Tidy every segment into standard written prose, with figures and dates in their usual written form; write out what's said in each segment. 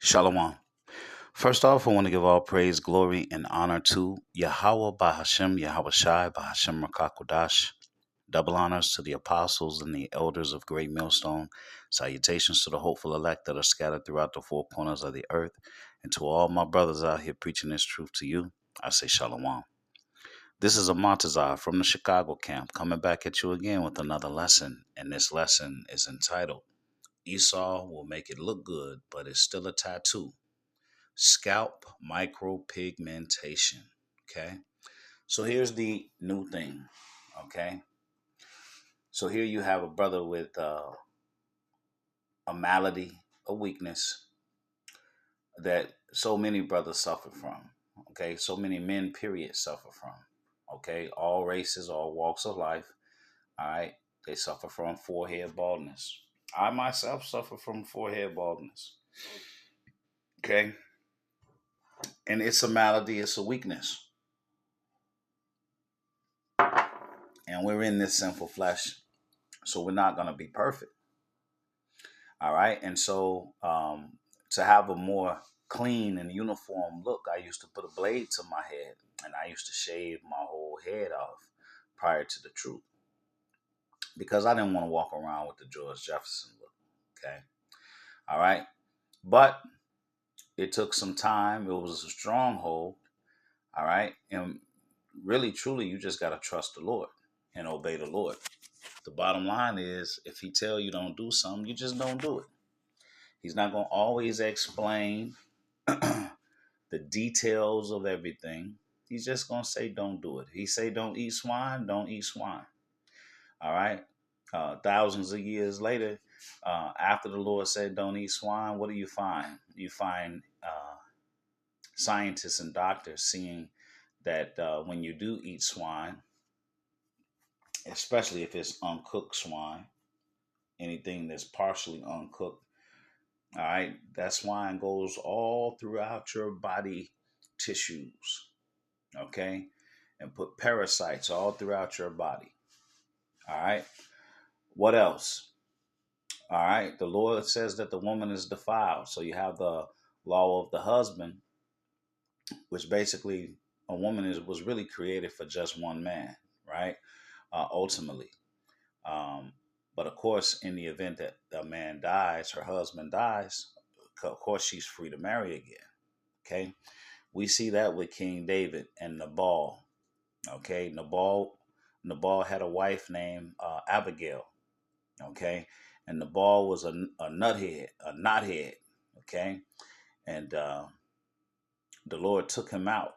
Shalom. First off, I want to give all praise, glory, and honor to Yahweh Bahashem, Yahweh Shai, Bahashem Rakakwadash. Double honors to the apostles and the elders of Great Millstone. Salutations to the hopeful elect that are scattered throughout the four corners of the earth. And to all my brothers out here preaching this truth to you, I say Shalom. This is a Montazar from the Chicago camp coming back at you again with another lesson. And this lesson is entitled Esau Will Make It Look Good, but It's Still a Tattoo. Scalp micropigmentation. Okay. So here's the new thing. Okay. So here you have a brother with a malady, a weakness that so many brothers suffer from. Okay. So many men, period, suffer from. Okay. All races, all walks of life. All right. They suffer from forehead baldness. I myself suffer from forehead baldness. Okay. And it's a malady, it's a weakness. And we're in this sinful flesh, so we're not going to be perfect. All right. And so to have a more clean and uniform look, I used to put a blade to my head and I used to shave my whole head off prior to the truth because I didn't want to walk around with the George Jefferson look. Okay. All right. But it took some time. It was a stronghold. All right. And really, truly, you just got to trust the Lord and obey the Lord. The bottom line is if he tell you don't do something, you just don't do it. He's not going to always explain the details of everything. He's just going to say don't do it. He say don't eat swine, don't eat swine. All right. Thousands of years later, after the Lord said don't eat swine, what do you find? You find scientists and doctors seeing that when you do eat swine, especially if it's uncooked swine, anything that's partially uncooked, all right, that swine goes all throughout your body tissues, okay, and put parasites all throughout your body. All right, what else? All right, the Lord says that the woman is defiled. So you have the law of the husband, which basically a woman was really created for just one man, right? Ultimately. Um, but of course, in the event that a man dies, her husband dies, of course, she's free to marry again. Okay. We see that with King David and Nabal. Okay. Nabal had a wife named Abigail. Okay. And Nabal was a nuthead, a knothead. Okay. And the Lord took him out.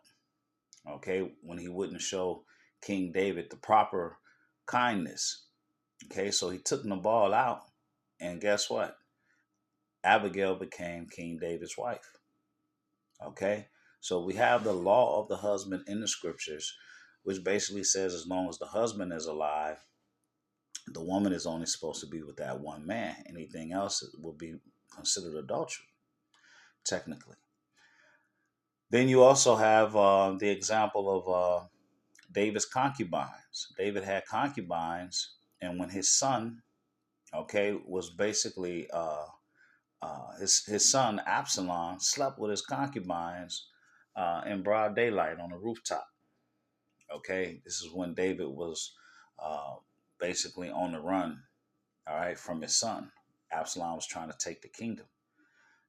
Okay. When he wouldn't show King David the proper kindness. Okay. So he took Nabal out. And guess what? Abigail became King David's wife. Okay. So we have the law of the husband in the scriptures, which basically says as long as the husband is alive, the woman is only supposed to be with that one man. Anything else will be considered adultery, technically. Then you also have the example of David's concubines. David had concubines, and when his son, okay, was basically his son Absalom slept with his concubines in broad daylight on a rooftop. Okay, this is when David was uh, basically on the run, all right, from his son. Absalom was trying to take the kingdom.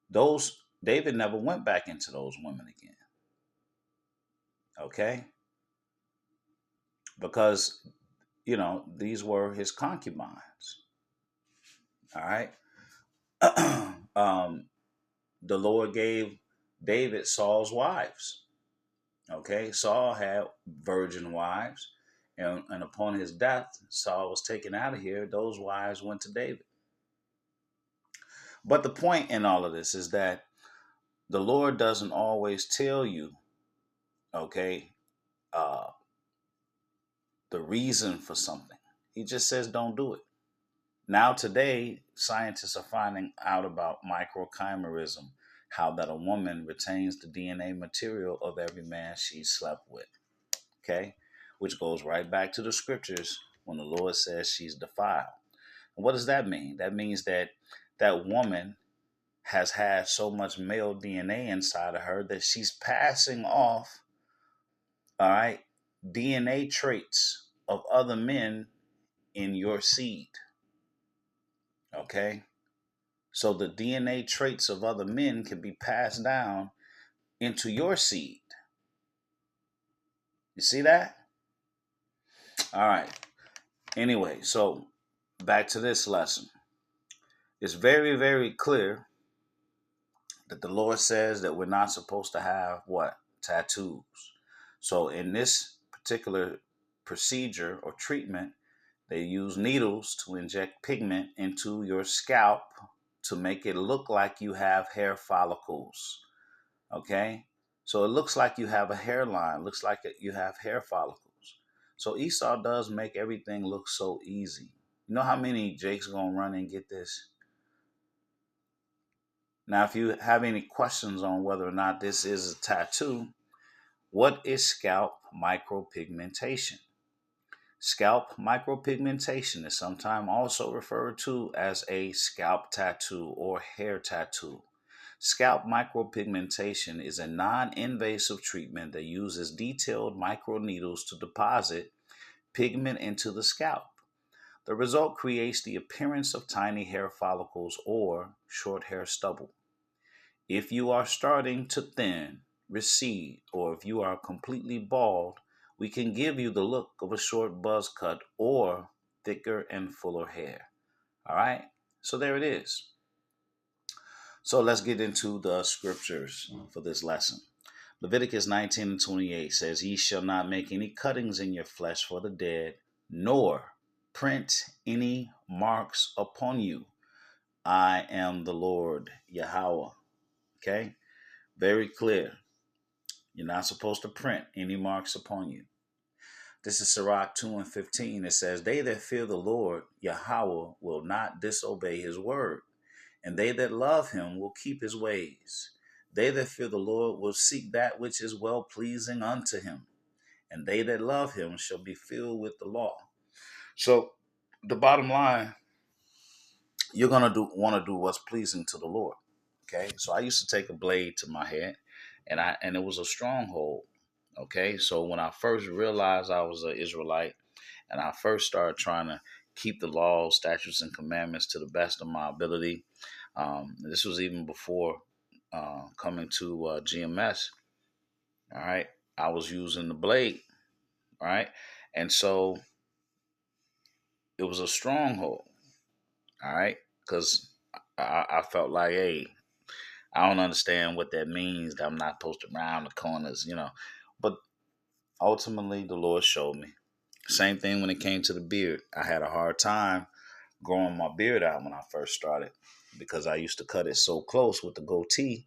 Those David never went back into those women again. Okay, because these were his concubines. All right. The Lord gave David Saul's wives. Okay, Saul had virgin wives, and upon his death, Saul was taken out of here. Those wives went to David. But the point in all of this is that the Lord doesn't always tell you, okay, uh, the reason for something. He just says don't do it. Now today, scientists are finding out about microchimerism, how that a woman retains the DNA material of every man she slept with. Okay, which goes right back to the scriptures when the Lord says she's defiled. And what does that mean? That means that that woman has had so much male DNA inside of her that she's passing off, all right, DNA traits of other men in your seed. Okay? So the DNA traits of other men can be passed down into your seed. You see that? All right. Anyway, so back to this lesson. It's very, very clear that the Lord says that we're not supposed to have what? Tattoos. So in this particular procedure or treatment, they use needles to inject pigment into your scalp to make it look like you have hair follicles. Okay? So it looks like you have a hairline, looks like you have hair follicles. So Esau does make everything look so easy. You know how many Jake's gonna run and get this? Now, if you have any questions on whether or not this is a tattoo, what is scalp micropigmentation? Scalp micropigmentation is sometimes also referred to as a scalp tattoo or hair tattoo. Scalp micropigmentation is a non-invasive treatment that uses detailed microneedles to deposit pigment into the scalp. The result creates the appearance of tiny hair follicles or short hair stubble. If you are starting to thin, recede, or if you are completely bald, we can give you the look of a short buzz cut or thicker and fuller hair. All right? So there it is. So let's get into the scriptures for this lesson. Leviticus 19 and 28 says, Ye shall not make any cuttings in your flesh for the dead, nor print any marks upon you. I am the Lord Yahweh. Okay? Very clear. You're not supposed to print any marks upon you. This is Sirach 2 and 15. It says, They that fear the Lord Yahweh will not disobey his word, and they that love him will keep his ways. They that fear the Lord will seek that which is well pleasing unto him, and they that love him shall be filled with the law. So the bottom line, you're gonna want to do what's pleasing to the Lord. Okay. So I used to take a blade to my head, and it was a stronghold. Okay. So when I first realized I was an Israelite, and I first started trying to keep the laws, statutes, and commandments to the best of my ability, this was even before coming to GMS. All right. I was using the blade. All right. And so it was a stronghold. All right. Because I felt like, hey, I don't understand what that means, that I'm not supposed to round the corners. But ultimately, the Lord showed me. Same thing when it came to the beard. I had a hard time growing my beard out when I first started because I used to cut it so close with the goatee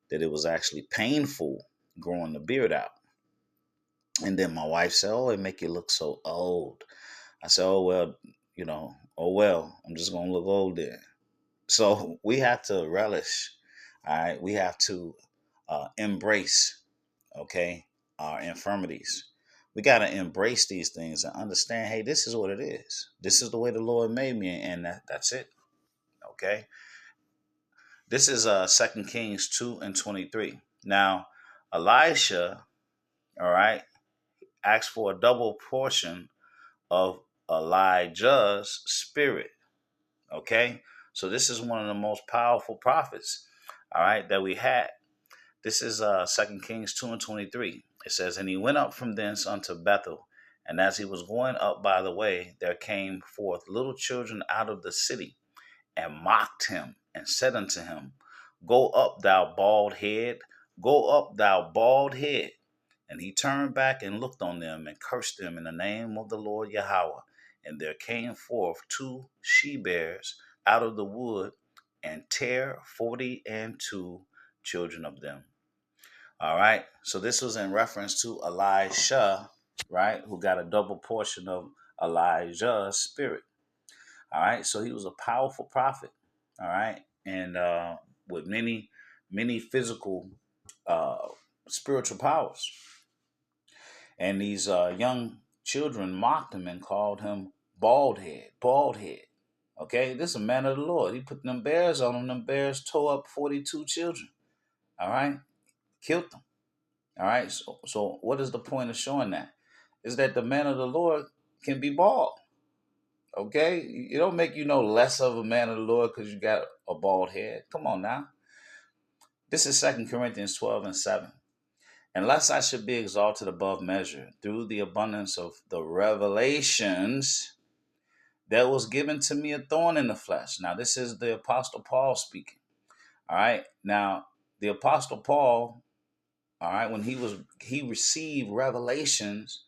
that it was actually painful growing the beard out. And then my wife said, "Oh, it make you look so old." I said, "Oh well, oh well, I'm just gonna look old then." So we have to relish. All right, we have to embrace, okay, our infirmities. We got to embrace these things and understand, hey, this is what it is. This is the way the Lord made me, and that's it. Okay. This is 2 Kings 2 and 23. Now, Elisha, all right, asked for a double portion of Elijah's spirit. Okay. So this is one of the most powerful prophets, all right, that we had. This is 2 Kings 2 and 23. It says, And he went up from thence unto Bethel, and as he was going up by the way, there came forth little children out of the city, and mocked him, and said unto him, Go up, thou bald head, go up, thou bald head. And he turned back and looked on them, and cursed them in the name of the Lord Yahweh. And there came forth two she-bears out of the wood, and tear 42 children of them. All right. So this was in reference to Elisha, right, who got a double portion of Elijah's spirit. All right. So he was a powerful prophet. All right. And with many, many physical, uh, spiritual powers. And these young children mocked him and called him bald head, bald head. Okay, this is a man of the Lord. He put them bears on him. Them bears tore up 42 children. All right, killed them. All right, so what is the point of showing that? Is that the man of the Lord can be bald. Okay, it don't make you no less of a man of the Lord because you got a bald head. Come on now. This is 2 Corinthians 12:7. Unless I should be exalted above measure through the abundance of the revelations, there was given to me a thorn in the flesh. Now, this is the Apostle Paul speaking. All right. Now, the Apostle Paul, all right, when he received revelations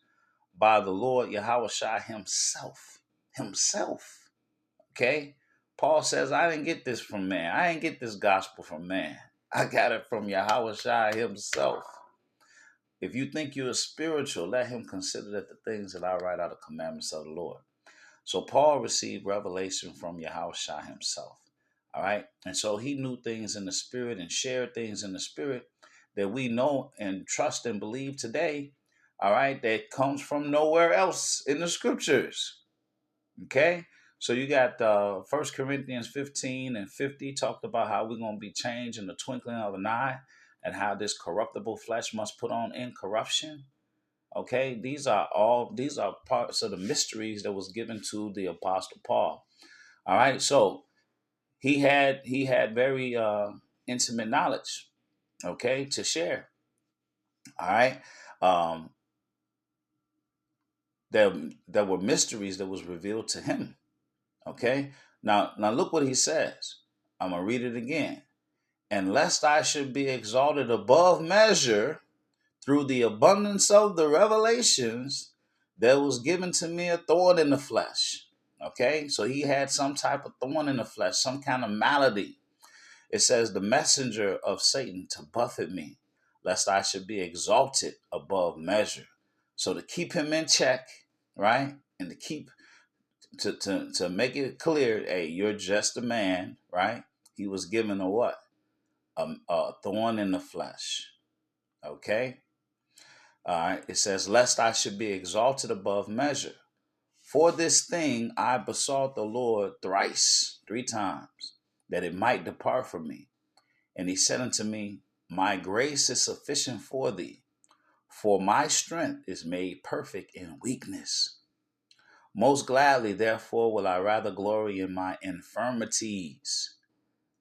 by the Lord Yahweh Shai himself. Himself. Okay. Paul says, I didn't get this from man. I didn't get this gospel from man. I got it from Yahweh Shai himself. If you think you are spiritual, let him consider that the things that I write are the commandments of the Lord. So Paul received revelation from Yahweh Shai himself. All right. And so he knew things in the spirit and shared things in the spirit that we know and trust and believe today. All right. That comes from nowhere else in the scriptures. Okay. So you got 1 Corinthians 15:50 talked about how we're going to be changed in the twinkling of an eye and how this corruptible flesh must put on incorruption. Okay, these are parts of the mysteries that was given to the Apostle Paul. All right, so he had very intimate knowledge, okay, to share. All right, um, there were mysteries that was revealed to him. Okay, now look what he says. I'm gonna read it again. And lest I should be exalted above measure through the abundance of the revelations, there was given to me a thorn in the flesh. Okay, so he had some type of thorn in the flesh, some kind of malady. It says, the messenger of Satan to buffet me, lest I should be exalted above measure. So to keep him in check, right? And to keep, to make it clear, hey, you're just a man, right? He was given a what? A thorn in the flesh. Okay. All right. It says, lest I should be exalted above measure. For this thing I besought the Lord thrice, 3 times, that it might depart from me. And he said unto me, my grace is sufficient for thee, for my strength is made perfect in weakness. Most gladly, therefore, will I rather glory in my infirmities.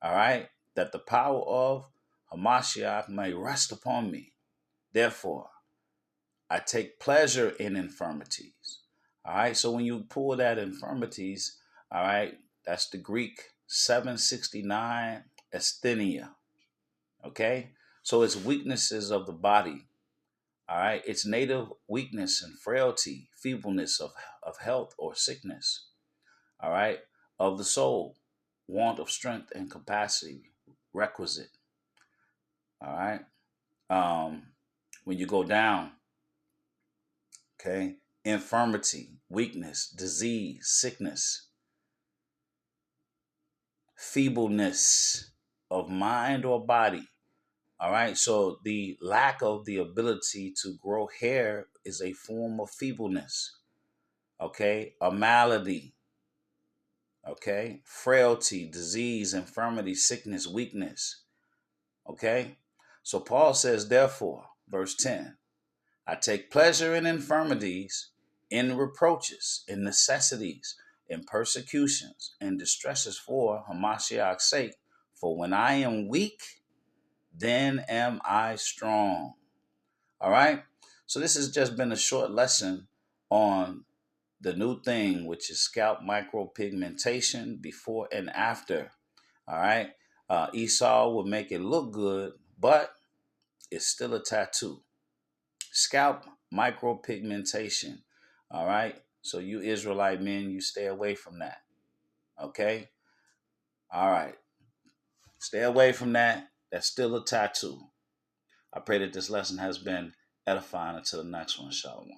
All right. That the power of Hamashiach may rest upon me. Therefore, I take pleasure in infirmities. All right. So when you pull that infirmities, all right, that's the Greek 769 asthenia. Okay. So it's weaknesses of the body. All right. It's native weakness and frailty, feebleness of health or sickness. All right. Of the soul, want of strength and capacity requisite. All right. When you go down, okay, infirmity, weakness, disease, sickness, feebleness of mind or body. All right. So the lack of the ability to grow hair is a form of feebleness. Okay. A malady. Okay. Frailty, disease, infirmity, sickness, weakness. Okay. So Paul says, therefore, verse 10, I take pleasure in infirmities, in reproaches, in necessities, in persecutions, in distresses for Hamashiach's sake. For when I am weak, then am I strong. All right. So this has just been a short lesson on the new thing, which is scalp micropigmentation before and after. All right. Esau would make it look good, but it's still a tattoo. Scalp micropigmentation. All right. So you Israelite men, you stay away from that. Okay. All right. Stay away from that. That's still a tattoo. I pray that this lesson has been edifying. Until the next one. Shalom.